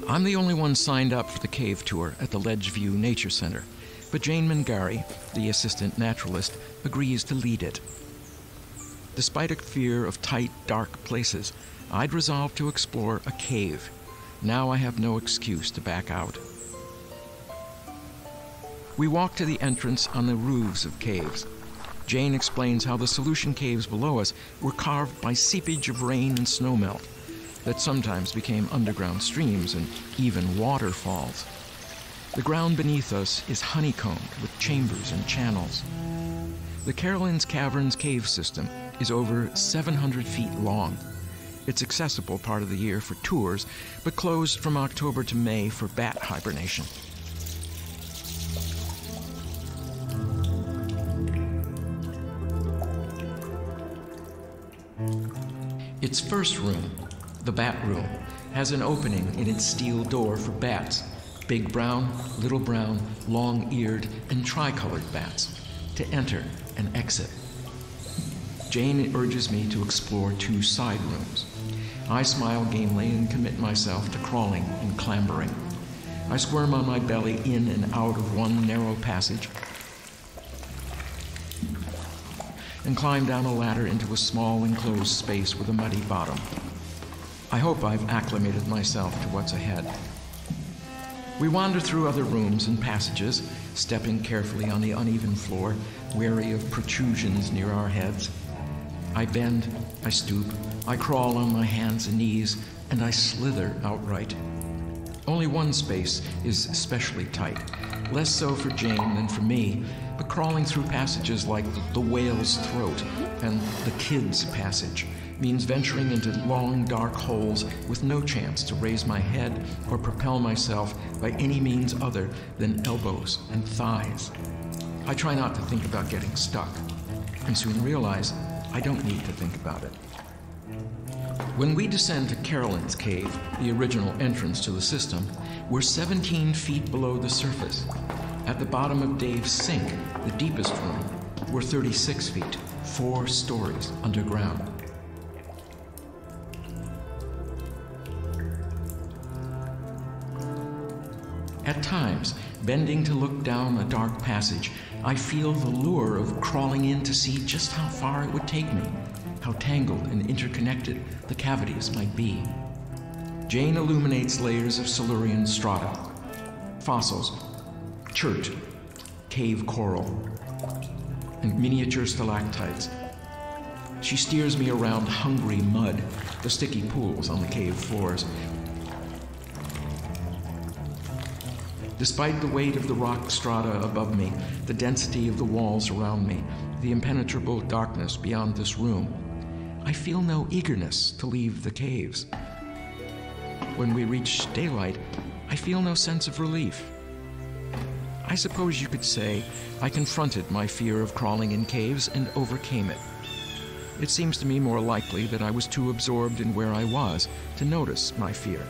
I'm the only one signed up for the cave tour at the Ledgeview Nature Center, but Jane Mangari, the assistant naturalist, agrees to lead it. Despite a fear of tight, dark places, I'd resolved to explore a cave. Now I have no excuse to back out. We walk to the entrance on the roofs of caves. Jane explains how the solution caves below us were carved by seepage of rain and snowmelt that sometimes became underground streams and even waterfalls. The ground beneath us is honeycombed with chambers and channels. The Carolyn's Caverns cave system is over 700 feet long. It's accessible part of the year for tours, but closed from October to May for bat hibernation. Its first room, the bat room, has an opening in its steel door for bats, big brown, little brown, long-eared, and tricolored bats, to enter and exit. Jane urges me to explore 2 side rooms. I smile gamely and commit myself to crawling and clambering. I squirm on my belly in and out of one narrow passage and climb down a ladder into a small enclosed space with a muddy bottom. I hope I've acclimated myself to what's ahead. We wander through other rooms and passages, stepping carefully on the uneven floor, wary of protrusions near our heads. I bend, I stoop, I crawl on my hands and knees, and I slither outright. Only one space is especially tight, less so for Jane than for me, but crawling through passages like the whale's throat and the kid's passage means venturing into long, dark holes with no chance to raise my head or propel myself by any means other than elbows and thighs. I try not to think about getting stuck, and soon realize I don't need to think about it. When we descend to Carolyn's Cave, the original entrance to the system, we're 17 feet below the surface. At the bottom of Dave's sink, the deepest room, we're 36 feet, 4 stories underground. At times, bending to look down a dark passage, I feel the lure of crawling in to see just how far it would take me, how tangled and interconnected the cavities might be. Jane illuminates layers of Silurian strata, fossils, chert, cave coral, and miniature stalactites. She steers me around hungry mud, the sticky pools on the cave floors. Despite the weight of the rock strata above me, the density of the walls around me, the impenetrable darkness beyond this room, I feel no eagerness to leave the caves. When we reach daylight, I feel no sense of relief. I suppose you could say I confronted my fear of crawling in caves and overcame it. It seems to me more likely that I was too absorbed in where I was to notice my fear.